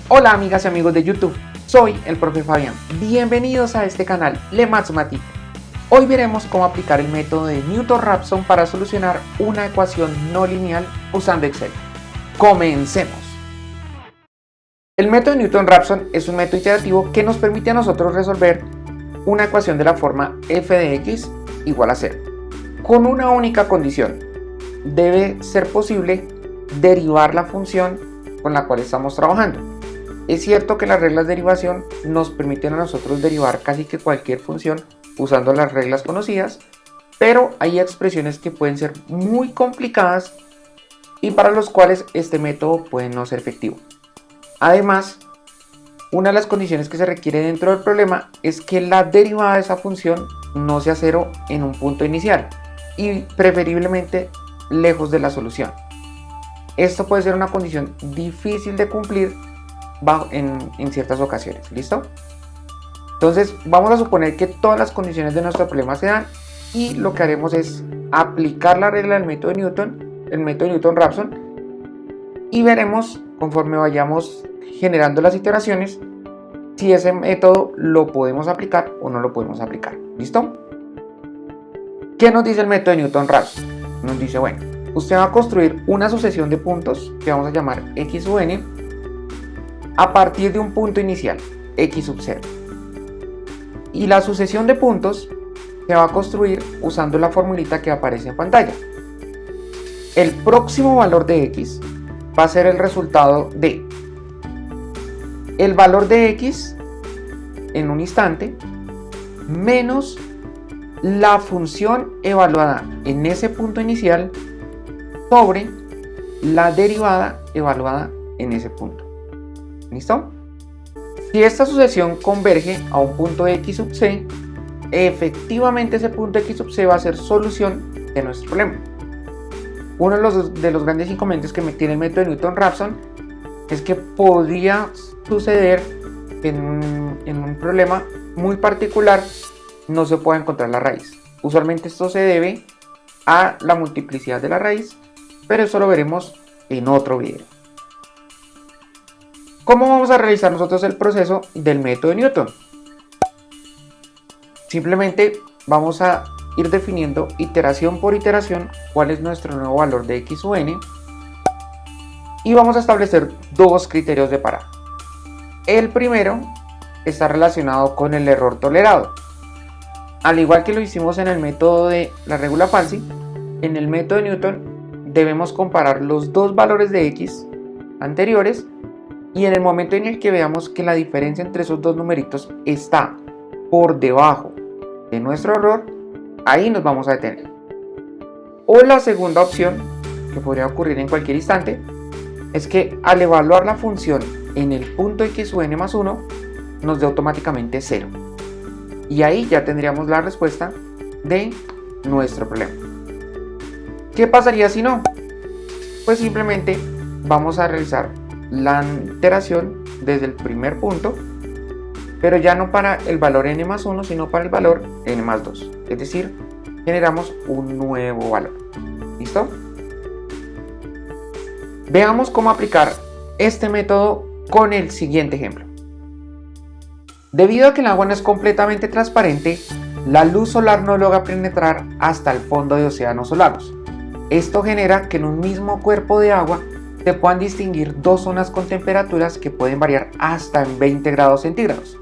Hola amigas y amigos de YouTube, soy el profe Fabián. Bienvenidos a este canal, Le Mathematique. Hoy veremos cómo aplicar el método de Newton-Raphson para solucionar una ecuación no lineal usando Excel. Comencemos. El método de Newton-Raphson es un método iterativo que nos permite a nosotros resolver una ecuación de la forma f de x igual a 0, con una única condición: debe ser posible derivar la función con la cual estamos trabajando. Es cierto que las reglas de derivación nos permiten a nosotros derivar casi que cualquier función usando las reglas conocidas, pero hay expresiones que pueden ser muy complicadas y para los cuales este método puede no ser efectivo. Además, una de las condiciones que se requiere dentro del problema es que la derivada de esa función no sea 0 en un punto inicial y preferiblemente lejos de la solución. Esto puede ser una condición difícil de cumplir en ciertas ocasiones. ¿Listo? Entonces vamos a suponer que todas las condiciones de nuestro problema se dan y lo que haremos es aplicar la regla del método de Newton, el método de Newton-Raphson, y veremos conforme vayamos generando las iteraciones si ese método lo podemos aplicar o no lo podemos aplicar. ¿Listo? ¿Qué nos dice el método de Newton-Raphson? Nos dice, bueno, usted va a construir una sucesión de puntos que vamos a llamar x sub n a partir de un punto inicial, x sub 0. Y la sucesión de puntos se va a construir usando la formulita que aparece en pantalla. El próximo valor de x va a ser el resultado de el valor de x en un instante menos la función evaluada en ese punto inicial sobre la derivada evaluada en ese punto. ¿Listo? Si esta sucesión converge a un punto x sub c, efectivamente ese punto x sub c va a ser solución de nuestro problema. Uno de los grandes inconvenientes que tiene el método de Newton-Raphson es que podría suceder que en un problema muy particular no se pueda encontrar la raíz. Usualmente esto se debe a la multiplicidad de la raíz, pero eso lo veremos en otro video. ¿Cómo vamos a realizar nosotros el proceso del método de Newton? Simplemente vamos a ir definiendo iteración por iteración cuál es nuestro nuevo valor de x sub n y vamos a establecer dos criterios de parado. El primero está relacionado con el error tolerado. Al igual que lo hicimos en el método de la regula falsi, en el método de Newton debemos comparar los dos valores de x anteriores y en el momento en el que veamos que la diferencia entre esos dos numeritos está por debajo de nuestro error, ahí nos vamos a detener. O la segunda opción, que podría ocurrir en cualquier instante, es que al evaluar la función en el punto x sub n más 1, nos dé automáticamente 0. Y ahí ya tendríamos la respuesta de nuestro problema. ¿Qué pasaría si no? Pues simplemente vamos a realizar la iteración desde el primer punto, pero ya no para el valor n más 1, sino para el valor n más 2. Es decir, generamos un nuevo valor. ¿Listo? Veamos cómo aplicar este método con el siguiente ejemplo. Debido a que el agua no es completamente transparente, la luz solar no logra penetrar hasta el fondo de océanos o lagos. Esto genera que en un mismo cuerpo de agua se puedan distinguir dos zonas con temperaturas que pueden variar hasta en 20 grados centígrados.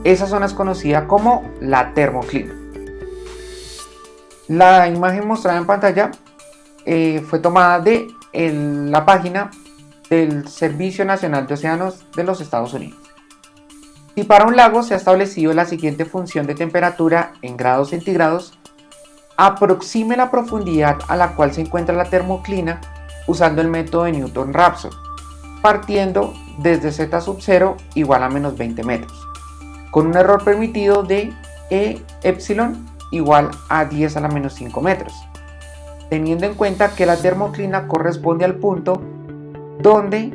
Esa zona es conocida como la termoclina. La imagen mostrada en pantalla fue tomada de la página del Servicio Nacional de Océanos de los Estados Unidos. Si para un lago se ha establecido la siguiente función de temperatura en grados centígrados, aproxime la profundidad a la cual se encuentra la termoclina usando el método de Newton-Raphson, partiendo desde z sub 0 igual a menos 20 metros, con un error permitido de epsilon igual a 10 a la menos 5 metros, teniendo en cuenta que la termoclina corresponde al punto donde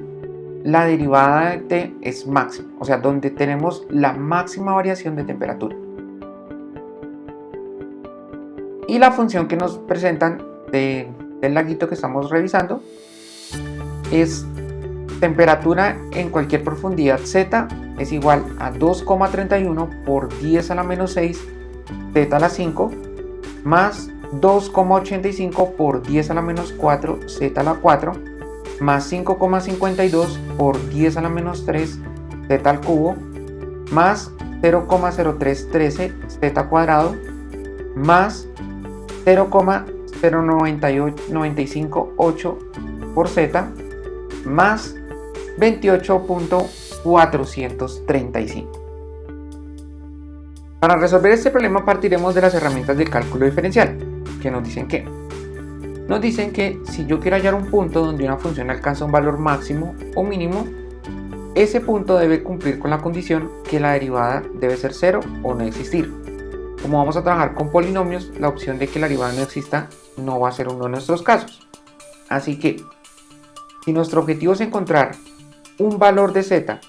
la derivada de t es máxima, o sea, donde tenemos la máxima variación de temperatura. Y la función que nos presentan del laguito que estamos revisando es temperatura en cualquier profundidad z es igual a 2,31 por 10 a la menos 6 z a la 5 más 2,85 por 10 a la menos 4 z a la 4 más 5,52 por 10 a la menos 3 z al cubo más 0,0313 z cuadrado más 0,0958 por z más 28.435. Para resolver este problema partiremos de las herramientas del cálculo diferencial, que nos dicen que si yo quiero hallar un punto donde una función alcanza un valor máximo o mínimo, ese punto debe cumplir con la condición que la derivada debe ser 0 o no existir. Como vamos a trabajar con polinomios, la opción de que la derivada no exista no va a ser uno de nuestros casos. Así que, si nuestro objetivo es encontrar un valor de z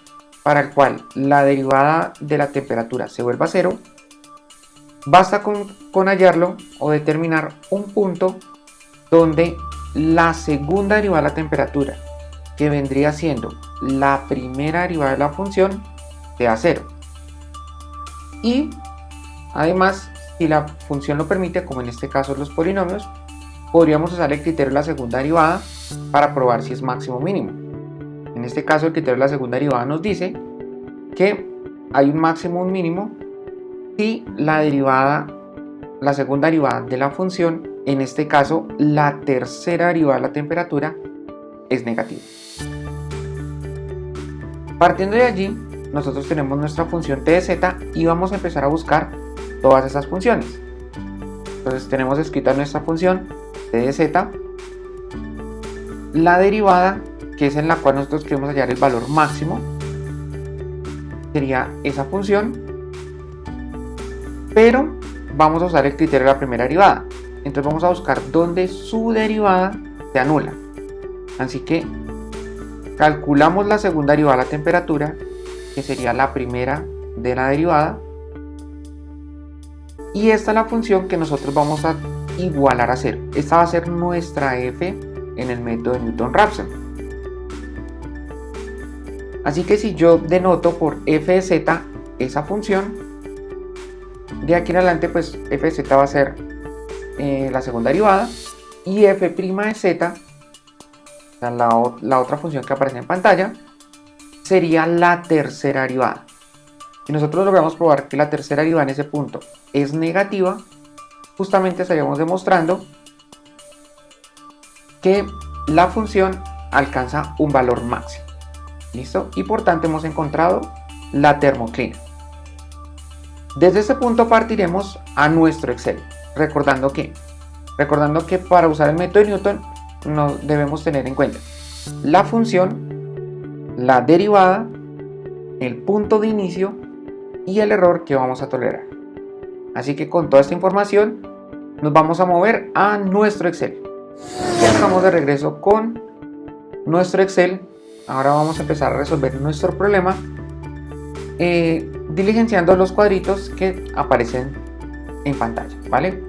para el cual la derivada de la temperatura se vuelva 0, basta con hallarlo o determinar un punto donde la segunda derivada de la temperatura, que vendría siendo la primera derivada de la función, sea 0. Y además, si la función lo permite, como en este caso los polinomios, podríamos usar el criterio de la segunda derivada para probar si es máximo o mínimo. En este caso, el criterio de la segunda derivada nos dice que hay un máximo o un mínimo si la segunda derivada de la función, en este caso la tercera derivada de la temperatura, es negativa. Partiendo de allí, nosotros tenemos nuestra función t de z y vamos a empezar a buscar todas esas funciones. Entonces tenemos escrita nuestra función t de z, la derivada, que es en la cual nosotros queremos hallar el valor máximo, sería esa función, pero vamos a usar el criterio de la primera derivada. Entonces vamos a buscar donde su derivada se anula. Así que calculamos la segunda derivada de la temperatura, que sería la primera de la derivada, y esta es la función que nosotros vamos a igualar a 0. Esta va a ser nuestra f en el método de Newton-Raphson. Así que si yo denoto por f de z esa función, de aquí en adelante pues f de z va a ser la segunda derivada, y f' de z, la otra función que aparece en pantalla, sería la tercera derivada. Si nosotros logramos probar que la tercera derivada en ese punto es negativa, justamente estaríamos demostrando que la función alcanza un valor máximo. ¿Listo? Y por tanto hemos encontrado la termoclina. Desde este punto partiremos a nuestro Excel, recordando que para usar el método de Newton debemos tener en cuenta la función, la derivada, el punto de inicio y el error que vamos a tolerar. Así que con toda esta información nos vamos a mover a nuestro Excel. Ya estamos de regreso con nuestro Excel. Ahora vamos a empezar a resolver nuestro problema diligenciando los cuadritos que aparecen en pantalla, ¿vale?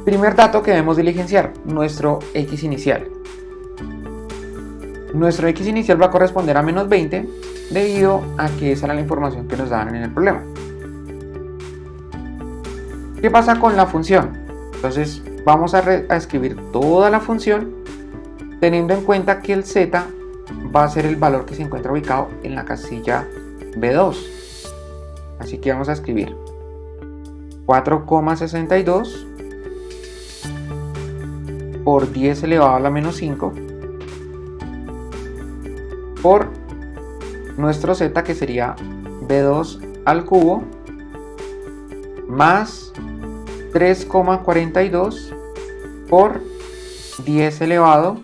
Primer dato que debemos diligenciar, nuestro x inicial. Nuestro x inicial va a corresponder a menos 20 debido a que esa era la información que nos daban en el problema. ¿Qué pasa con la función? Entonces vamos a escribir toda la función teniendo en cuenta que el z va a ser el valor que se encuentra ubicado en la casilla B2. Así que vamos a escribir 4,62 por 10 elevado a la menos 5 por nuestro z, que sería B2 al cubo, más 3,42 por 10 elevado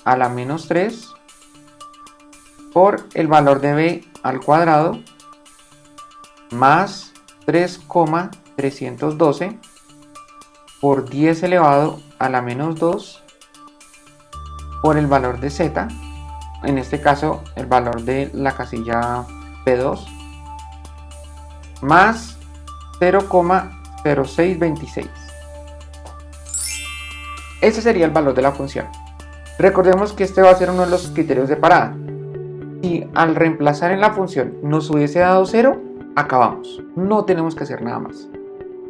a la menos 3 por el valor de b al cuadrado, más 3,312 por 10 elevado a la menos 2 por el valor de z, en este caso el valor de la casilla P2, más 0,0626. Ese sería el valor de la función. Recordemos que este va a ser uno de los criterios de parada. Si al reemplazar en la función nos hubiese dado 0, acabamos. No tenemos que hacer nada más.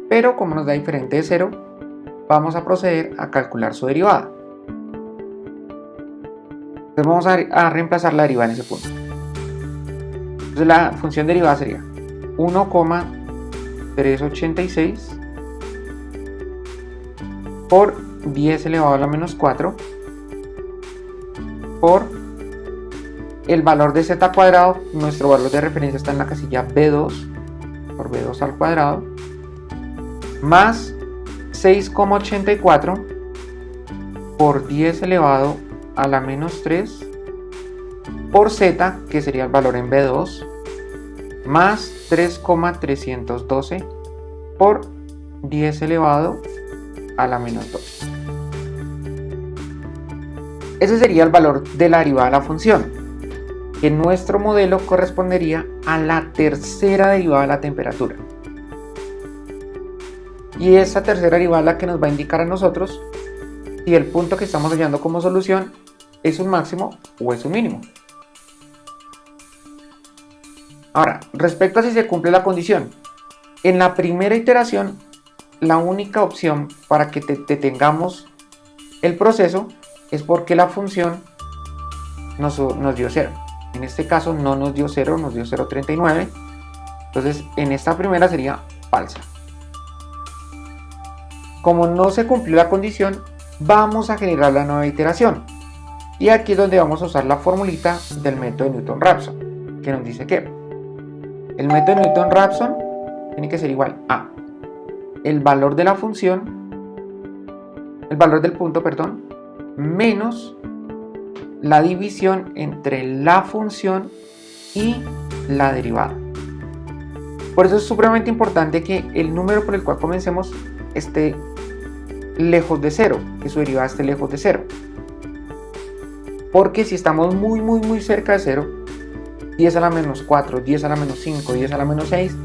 Pero como nos da diferente de 0, vamos a proceder a calcular su derivada. Entonces vamos a reemplazar la derivada en ese punto. Entonces la función derivada sería 1,386 por 10 elevado a la menos 4 por el valor de z cuadrado. Nuestro valor de referencia está en la casilla B2 por B2 al cuadrado más 6,84 por 10 elevado a la menos 3 por z, que sería el valor en B2, más 3,312 por 10 elevado a la menos 2. Ese sería el valor de la derivada de la función, que en nuestro modelo correspondería a la tercera derivada de la temperatura. Y esa tercera derivada es la que nos va a indicar a nosotros si el punto que estamos hallando como solución es un máximo o es un mínimo. Ahora, respecto a si se cumple la condición, en la primera iteración, la única opción para que detengamos el proceso es porque la función nos dio 0. En este caso no nos dio 0, nos dio 0,39. Entonces, en esta primera sería falsa. Como no se cumplió la condición, vamos a generar la nueva iteración. Y aquí es donde vamos a usar la formulita del método de Newton-Raphson, que nos dice que el método de Newton-Raphson tiene que ser igual a el valor de la función, el valor del punto, perdón, menos la división entre la función y la derivada. Por eso es supremamente importante que el número por el cual comencemos esté lejos de 0, que su derivada esté lejos de 0. Porque si estamos muy cerca de 0, 10 a la menos 4, 10 a la menos 5, 10 a la menos 6,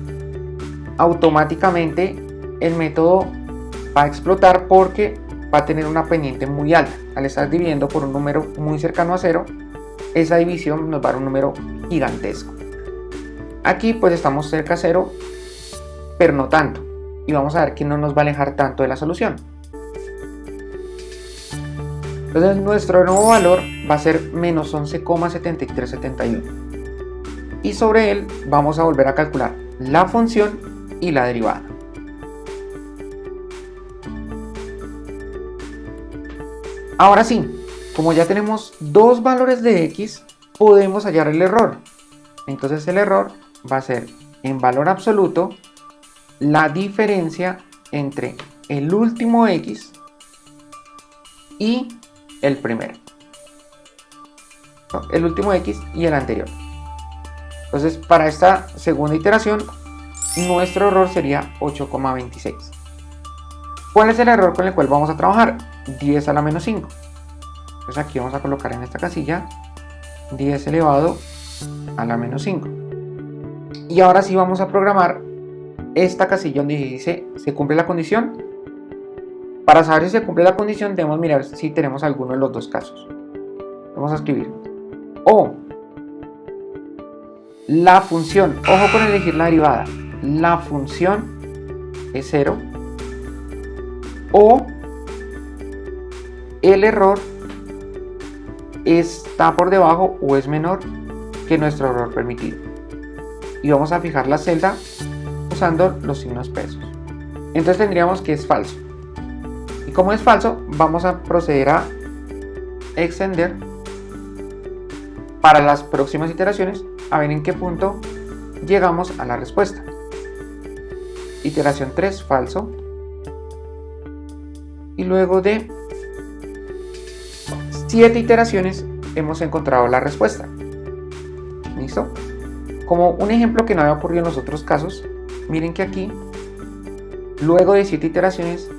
automáticamente el método va a explotar porque va a tener una pendiente muy alta. Al estar dividiendo por un número muy cercano a 0, esa división nos va a dar un número gigantesco. Aquí pues estamos cerca a 0, pero no tanto. Y vamos a ver que no nos va a alejar tanto de la solución. Entonces nuestro nuevo valor va a ser menos 11,7371. Y sobre él vamos a volver a calcular la función y la derivada. Ahora sí, como ya tenemos dos valores de x, podemos hallar el error. Entonces el error va a ser en valor absoluto la diferencia entre el último x y el primero. No, el último x y el anterior. Entonces para esta segunda iteración nuestro error sería 8,26. ¿Cuál es el error con el cual vamos a trabajar? 10 a la menos 5. Entonces aquí vamos a colocar en esta casilla 10 elevado a la menos 5. Y ahora sí vamos a programar esta casilla donde dice ¿se cumple la condición? Para saber si se cumple la condición debemos mirar si tenemos alguno de los dos casos. Vamos a escribir o la función, ojo con elegir la derivada, la función es 0 o el error está por debajo o es menor que nuestro error permitido. Y vamos a fijar la celda usando los signos pesos. Entonces tendríamos que es falso. Y como es falso, vamos a proceder a extender para las próximas iteraciones a ver en qué punto llegamos a la respuesta. Iteración 3, falso. Y luego de 7 iteraciones hemos encontrado la respuesta. ¿Listo? Como un ejemplo que no había ocurrido en los otros casos, miren que aquí, luego de 7 iteraciones,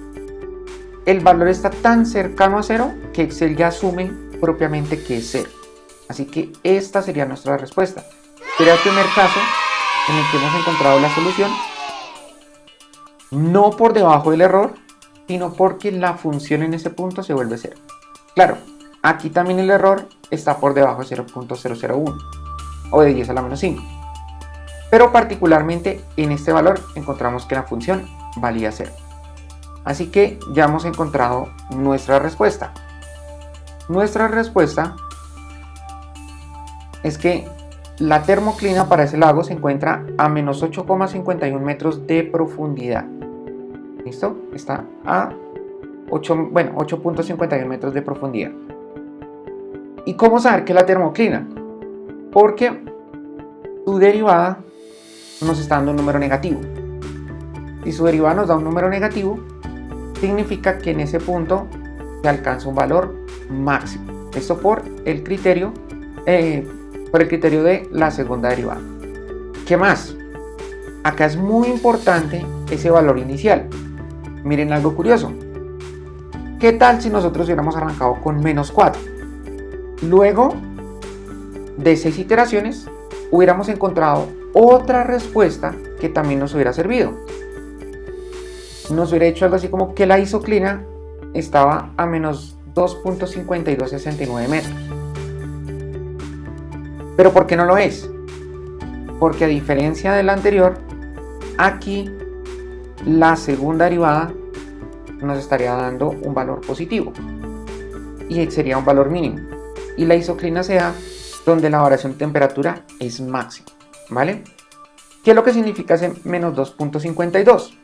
el valor está tan cercano a 0 que Excel ya asume propiamente que es 0. Así que esta sería nuestra respuesta. Sería el primer caso en el que hemos encontrado la solución, no por debajo del error, sino porque la función en ese punto se vuelve 0. Claro, Aquí también el error está por debajo de 0.001 o de 10 a la menos 5. Pero particularmente en este valor encontramos que la función valía 0. Así que ya hemos encontrado nuestra respuesta. Nuestra respuesta es que la termoclina para ese lago se encuentra a menos 8,51 metros de profundidad. ¿Listo? Está a 8.51 metros de profundidad. ¿Y cómo saber que es la termoclina? Porque su derivada nos está dando un número negativo. Si su derivada nos da un número negativo, significa que en ese punto se alcanza un valor máximo. Esto por el criterio de la segunda derivada. ¿Qué más? Acá es muy importante ese valor inicial. Miren algo curioso. ¿Qué tal si nosotros hubiéramos arrancado con menos 4? Luego de 6 iteraciones hubiéramos encontrado otra respuesta que también nos hubiera servido. Nos hubiera hecho algo así como que la isoclina estaba a menos 2.5269 metros. ¿Pero por qué no lo es? Porque a diferencia de la anterior, aquí la segunda derivada nos estaría dando un valor positivo y sería un valor mínimo, y la isoclina se da donde la variación de temperatura es máxima, ¿vale? ¿Qué es lo que significa ese menos 2.52?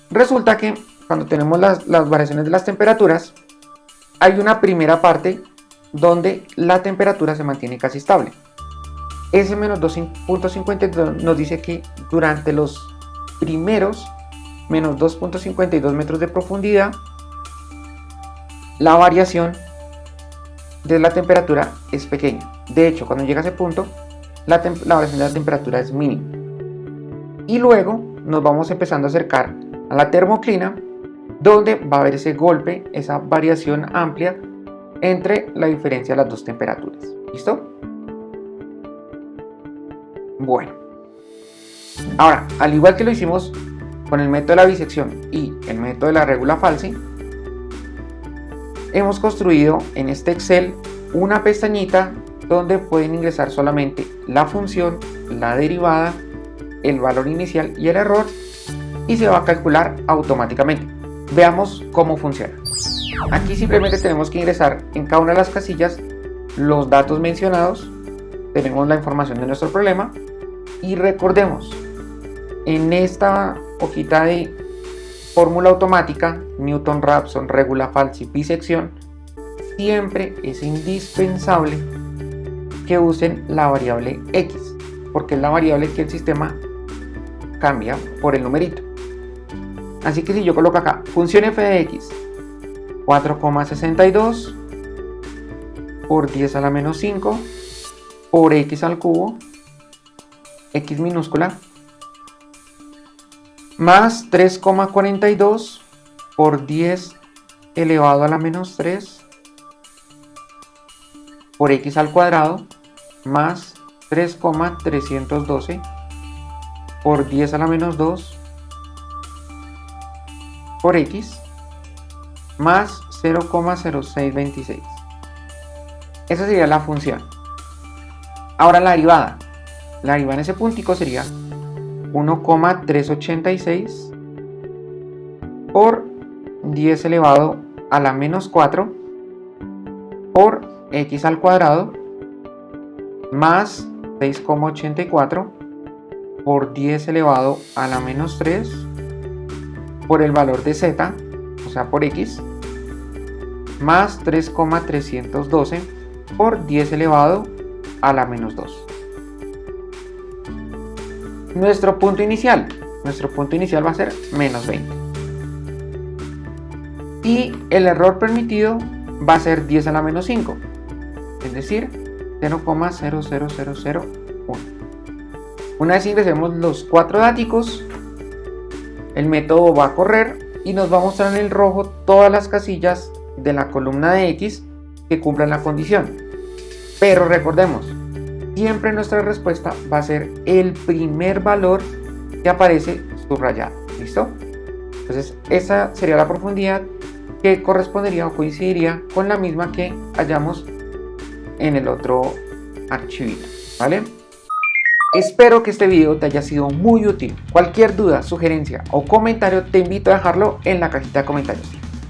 Resulta que cuando tenemos las variaciones de las temperaturas, hay una primera parte donde la temperatura se mantiene casi estable. Ese menos 2.52 nos dice que durante los primeros menos 2.52 metros de profundidad, la variación de la temperatura es pequeña. De hecho, cuando llega a ese punto, la variación de la temperatura es mínima. Y luego nos vamos empezando a acercar a la termoclina, donde va a haber ese golpe, esa variación amplia entre la diferencia de las dos temperaturas. ¿Listo? Bueno, ahora, al igual que lo hicimos con el método de la bisección y el método de la regula Falsi, hemos construido en este Excel una pestañita donde pueden ingresar solamente la función, la derivada, el valor inicial y el error, y se va a calcular automáticamente. Veamos cómo funciona. Aquí simplemente tenemos que ingresar en cada una de las casillas los datos mencionados, tenemos la información de nuestro problema, y recordemos, en esta hojita de fórmula automática, Newton-Raphson, regula Falsi, bisección, siempre es indispensable que usen la variable X, porque es la variable que el sistema cambia por el numerito. Así que si yo coloco acá función f de x 4,62 por 10 a la menos 5 por x al cubo, x minúscula, más 3,42 por 10 elevado a la menos 3 por x al cuadrado, más 3,312 por 10 a la menos 2 por x, más 0,0626. Esa sería la función. Ahora la derivada. La derivada en ese puntico sería 1,386 por 10 elevado a la menos 4 por x al cuadrado, más 6,84 por 10 elevado a la menos 3 por el valor de z, o sea por x, más 3,312 por 10 elevado a la menos 2. Nuestro punto inicial va a ser menos 20. Y el error permitido va a ser 10 a la menos 5, es decir, 0,00001. Una vez ingresemos los 4 dáticos, el método va a correr y nos va a mostrar en el rojo todas las casillas de la columna de X que cumplan la condición. Pero recordemos, siempre nuestra respuesta va a ser el primer valor que aparece subrayado. ¿Listo? Entonces esa sería la profundidad que correspondería o coincidiría con la misma que hallamos en el otro archivito, ¿vale? Espero que este video te haya sido muy útil. Cualquier duda, sugerencia o comentario te invito a dejarlo en la cajita de comentarios.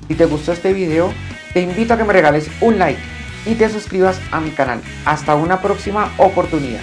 Si te gustó este video, te invito a que me regales un like y te suscribas a mi canal. Hasta una próxima oportunidad.